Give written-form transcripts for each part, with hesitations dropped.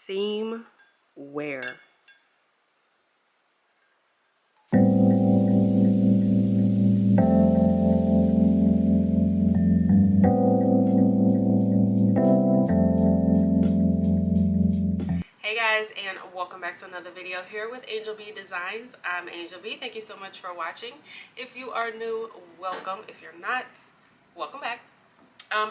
seam wear. Hey guys, and welcome back to another video here with Angel B Designs. I'm Angel B. Thank you so much for watching. If you are new, welcome. If you're not, welcome back.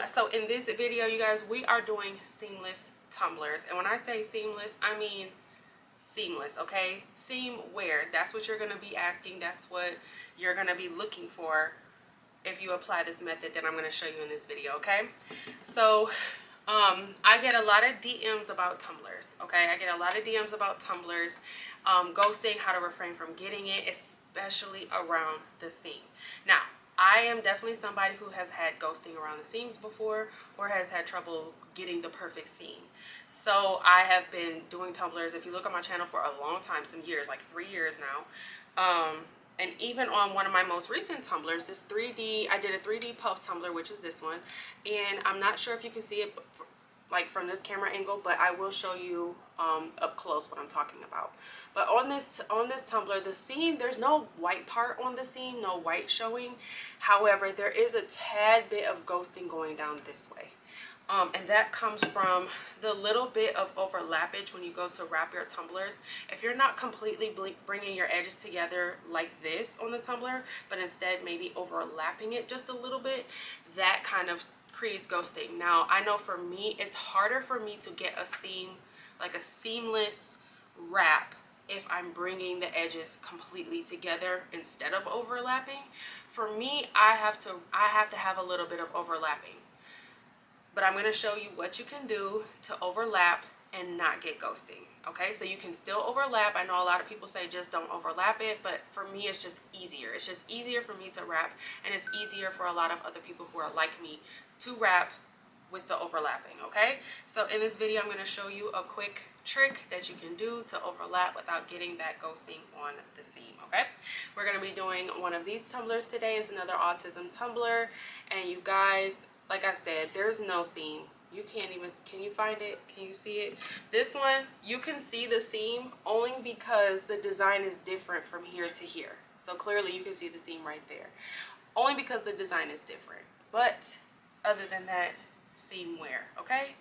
So in this video, you guys, we are doing seamless tumblers. And when I say seamless, I mean seamless, okay? Seam wear. That's what you're going to be asking. That's what you're going to be looking for if you apply this method that I'm going to show you in this video, okay? So I get a lot of DMs about tumblers, okay? I get a lot of DMs about tumblers, ghosting, how to refrain from getting it, especially around the seam. Now, I am definitely somebody who has had ghosting around the seams before or has had trouble getting the perfect seam. So I have been doing tumblers, if you look at my channel, for a long time, some years, like 3 years now. And even on one of my most recent tumblers, this 3D, I did a 3D puff tumbler, which is this one. And I'm not sure if you can see it like from this camera angle, but I will show you up close what I'm talking about. But on this tumbler, the seam, there's no white part on the seam, no white showing. However, there is a tad bit of ghosting going down this way. And that comes from the little bit of overlappage when you go to wrap your tumblers. If you're not completely bringing your edges together like this on the tumbler, but instead maybe overlapping it just a little bit, that kind of creates ghosting. Now, I know for me, it's harder for me to get a seam, like a seamless wrap, if I'm bringing the edges completely together instead of overlapping. For me, I have to have a little bit of overlapping. But I'm going to show you what you can do to overlap and not get ghosting. Okay, so you can still overlap. I know a lot of people say just don't overlap it, but for me it's just easier. It's just easier for me to wrap, and it's easier for a lot of other people who are like me to wrap with the overlapping. Okay, so in this video I'm going to show you a quick trick that you can do to overlap without getting that ghosting on the seam. Okay, we're going to be doing one of these tumblers today. It's another autism tumbler, and you guys, like I said, there's no seam. You can't even, can you find it? Can you see it? This one, you can see the seam only because the design is different from here to here. So clearly you can see the seam right there. Only because the design is different. But other than that, seam wear, okay?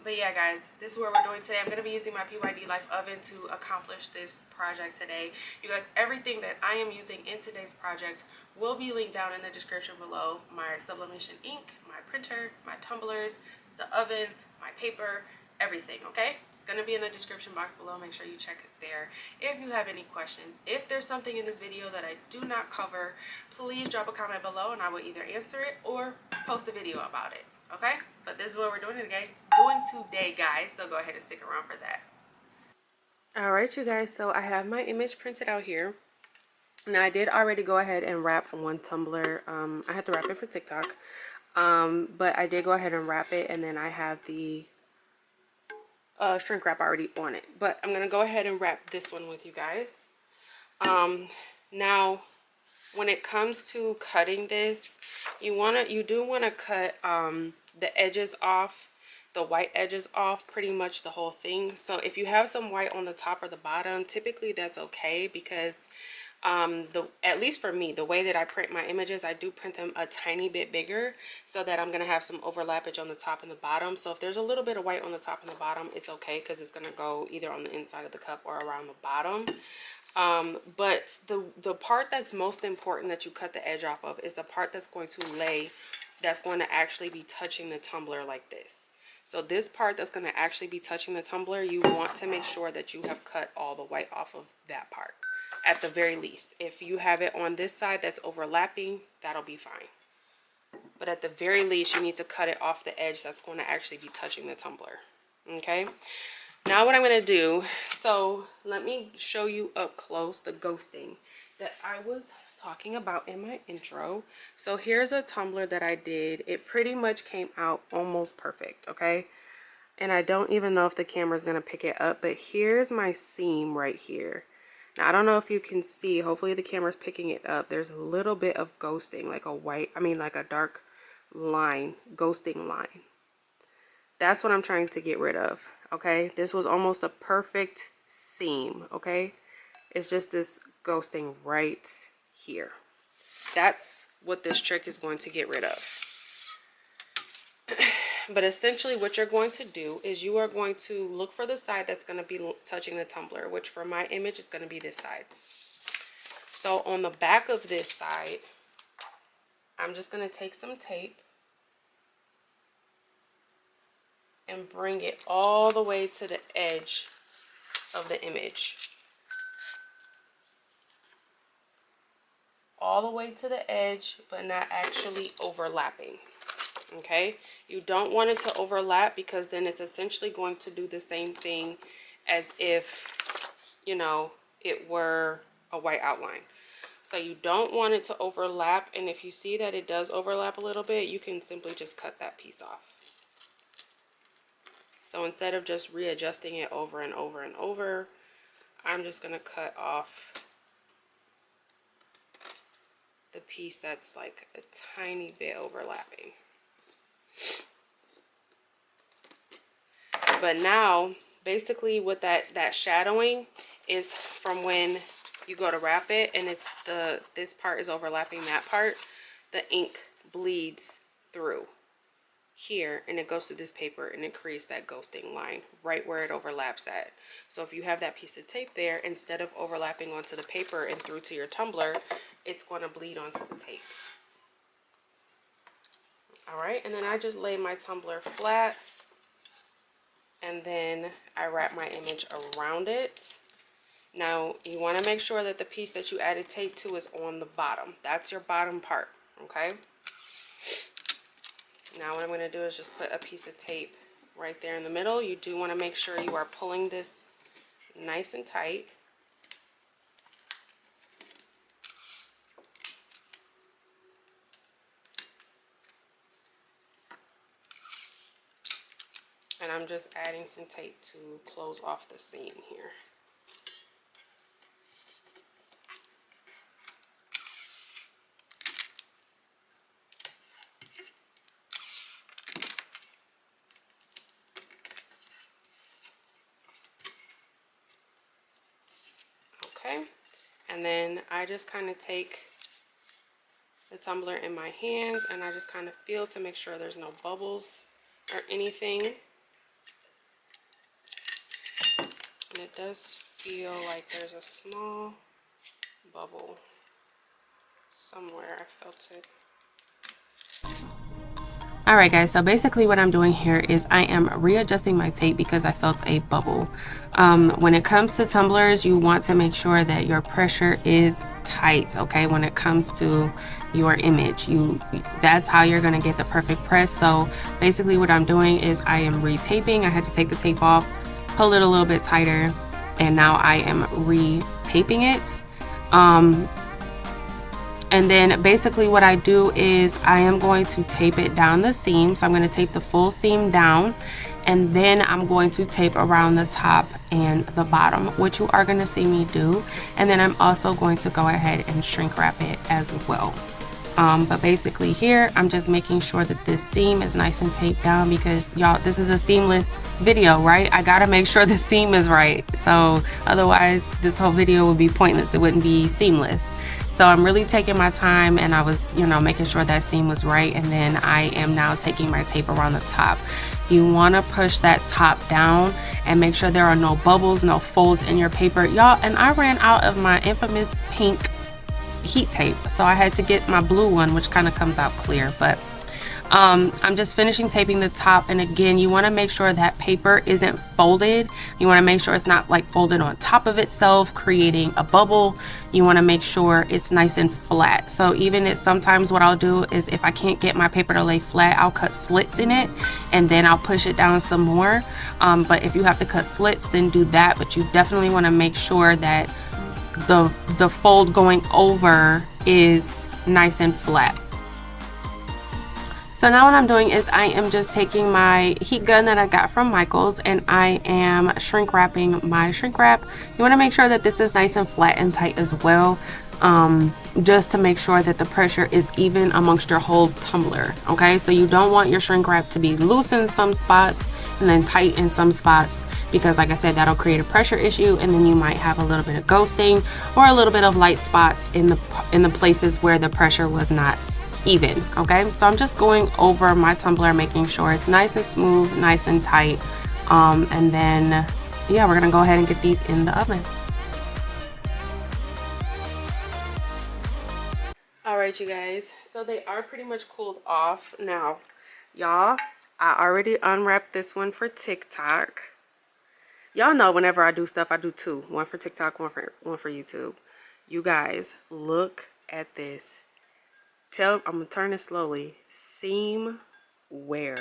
But yeah, guys, this is what we're doing today. I'm going to be using my PYD Life oven to accomplish this project today. You guys, everything that I am using in today's project will be linked down in the description below. My sublimation ink, my printer, my tumblers, the oven, my paper, everything, okay? It's going to be in the description box below. Make sure you check it there if you have any questions. If there's something in this video that I do not cover, please drop a comment below and I will either answer it or post a video about it. Okay, but this is what we're doing today, guys, so go ahead and stick around for that. All right, you guys, so I have my image printed out here. Now, I did already go ahead and wrap one tumbler. I had to wrap it for TikTok, but I did go ahead and wrap it, and then I have the shrink wrap already on it. But I'm going to go ahead and wrap this one with you guys. Now, when it comes to cutting this, you do want to cut the edges off, the white edges off, pretty much the whole thing. So if you have some white on the top or the bottom, typically that's okay, because at least for me, the way that I print my images, I do print them a tiny bit bigger so that I'm going to have some overlappage on the top and the bottom. So if there's a little bit of white on the top and the bottom, it's okay, because it's going to go either on the inside of the cup or around the bottom. But the part that's most important that you cut the edge off of is the part that's going to lay, that's going to actually be touching the tumbler like this. So this part that's going to actually be touching the tumbler, you want to make sure that you have cut all the white off of that part at the very least. If you have it on this side that's overlapping, that'll be fine. But at the very least, you need to cut it off the edge that's going to actually be touching the tumbler. Okay? Now what I'm going to do, so let me show you up close the ghosting that I was talking about in my intro. So here's a tumbler that I did. It pretty much came out almost perfect, okay? And I don't even know if the camera is going to pick it up, but here's my seam right here. Now I don't know if you can see, hopefully the camera's picking it up. There's a little bit of ghosting, like a dark line, ghosting line. That's what I'm trying to get rid of. Okay, this was almost a perfect seam. Okay, it's just this ghosting right here. That's what this trick is going to get rid of. But essentially what you're going to do is you are going to look for the side that's going to be touching the tumbler, which for my image is going to be this side. So on the back of this side, I'm just going to take some tape and bring it all the way to the edge of the image. All the way to the edge, but not actually overlapping. Okay, you don't want it to overlap because then it's essentially going to do the same thing as if, you know, it were a white outline. So you don't want it to overlap, and if you see that it does overlap a little bit, you can simply just cut that piece off. So instead of just readjusting it over and over and over, I'm just going to cut off the piece that's like a tiny bit overlapping. But now basically what that shadowing is from when you go to wrap it and it's this part is overlapping that part, the ink bleeds through here and it goes through this paper and it creates that ghosting line right where it overlaps at. So if you have that piece of tape there, instead of overlapping onto the paper and through to your tumbler, it's going to bleed onto the tape. All right, and then I just lay my tumbler flat and then I wrap my image around it. Now you want to make sure that the piece that you added tape to is on the bottom. That's your bottom part, okay? Now what I'm going to do is just put a piece of tape right there in the middle. You do want to make sure you are pulling this nice and tight. And I'm just adding some tape to close off the seam here. Okay, and then I just kind of take the tumbler in my hands and I just kind of feel to make sure there's no bubbles or anything. And it does feel like there's a small bubble somewhere. I felt it. Alright guys, so basically what I'm doing here is I am readjusting my tape because I felt a bubble. When it comes to tumblers, you want to make sure that your pressure is tight, okay? When it comes to your image, that's how you're going to get the perfect press. So basically what I'm doing is I am retaping. I had to take the tape off, pull it a little bit tighter, and now I am retaping it. And then basically what I do is I am going to tape it down the seam. So I'm going to tape the full seam down, and then I'm going to tape around the top and the bottom, which you are going to see me do. And then I'm also going to go ahead and shrink wrap it as well. But basically here I'm just making sure that this seam is nice and taped down because y'all, this is a seamless video, right? I gotta make sure the seam is right, so otherwise this whole video would be pointless. It wouldn't be seamless. So I'm really taking my time, and I was, you know, making sure that seam was right, and then I am now taking my tape around the top. You want to push that top down and make sure there are no bubbles, no folds in your paper, y'all. And I ran out of my infamous pink heat tape, so I had to get my blue one, which kind of comes out clear. But I'm just finishing taping the top, and again, you want to make sure that paper isn't folded. You want to make sure it's not like folded on top of itself, creating a bubble. You want to make sure it's nice and flat. So even if sometimes what I'll do is if I can't get my paper to lay flat, I'll cut slits in it and then I'll push it down some more. But if you have to cut slits, then do that. But you definitely want to make sure that the fold going over is nice and flat. So now what I'm doing is I am just taking my heat gun that I got from Michael's and I am shrink wrapping my shrink wrap. You want to make sure that this is nice and flat and tight as well, just to make sure that the pressure is even amongst your whole tumbler. Okay, so you don't want your shrink wrap to be loose in some spots and then tight in some spots, because like I said, that'll create a pressure issue, and then you might have a little bit of ghosting or a little bit of light spots in the places where the pressure was not even. Okay, so I'm just going over my tumbler, making sure it's nice and smooth, nice and tight, and then yeah, we're gonna go ahead and get these in the oven. All right, you guys, so they are pretty much cooled off now. Y'all, I already unwrapped this one for TikTok. Y'all know whenever I do stuff, I do two. One for TikTok, one for YouTube. You guys, look at this. I'm gonna turn it slowly. Seam wear.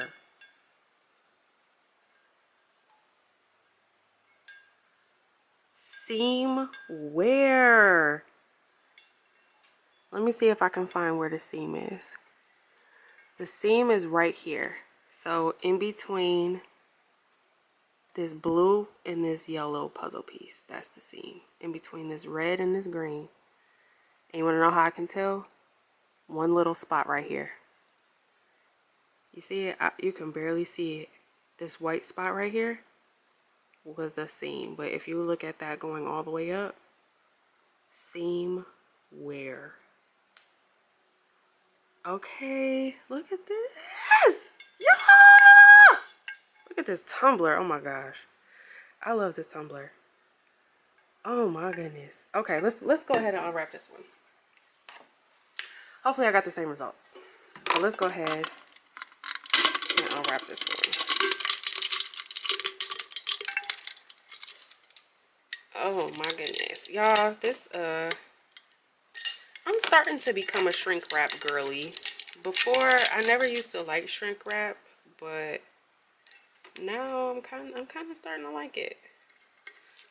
Seam wear. Let me see if I can find where the seam is. The seam is right here. So in between this blue and this yellow puzzle piece, that's the seam. In between this red and this green. And you wanna know how I can tell? One little spot right here. You see it? You can barely see it. This white spot right here was the seam, but if you look at that going all the way up, seam wear. Okay, look at this. Yeah! Look at this tumbler. Oh my gosh, I love this tumbler. Oh my goodness. Okay, let's go ahead and unwrap this one. Hopefully I got the same results. So let's go ahead and unwrap this one. Oh my goodness, y'all, this I'm starting to become a shrink wrap girly. Before, I never used to like shrink wrap, but now I'm kind of starting to like it.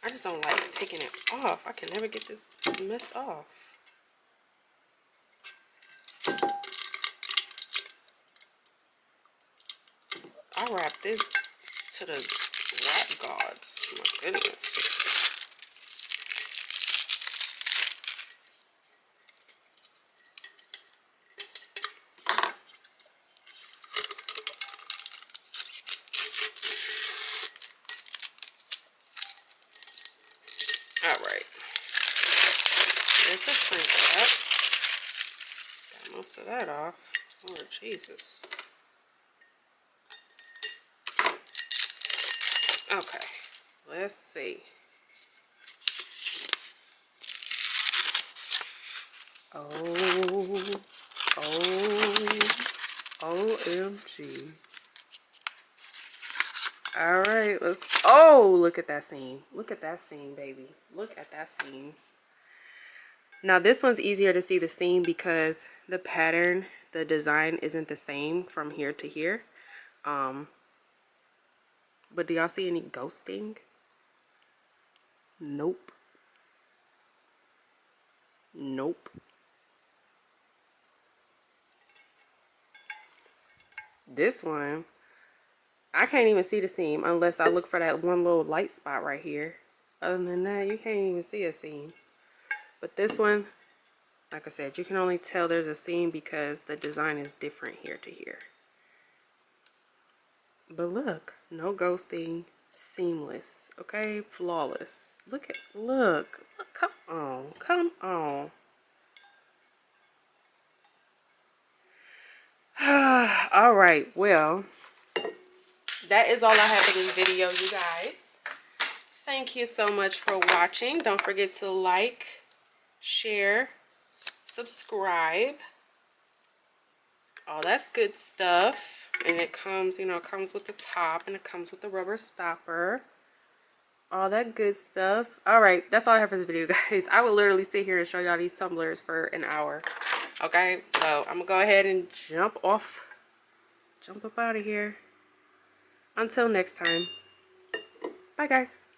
I just don't like taking it off. I can never get this mess off. I wrap this to the wrap gods. My goodness. Alright. There's the shrink wrap. Got most of that off. Lord Jesus. Okay. Let's see. OMG. Alright, oh, look at that seam. Look at that seam, baby. Look at that seam. Now this one's easier to see the seam because the pattern, the design isn't the same from here to here. But do y'all see any ghosting? Nope. Nope. This one, I can't even see the seam unless I look for that one little light spot right here. Other than that, you can't even see a seam. But this one, like I said, you can only tell there's a seam because the design is different here to here. But look, no ghosting, seamless, okay, flawless. Look, come on, come on. All right, well, that is all I have for this video, you guys. Thank you so much for watching. Don't forget to like, share, subscribe, all that good stuff. And it comes, you know, it comes with the top and it comes with the rubber stopper. All that good stuff. All right, that's all I have for this video, guys. I would literally sit here and show y'all these tumblers for an hour. Okay, so I'm gonna go ahead and jump up out of here. Until next time. Bye, guys.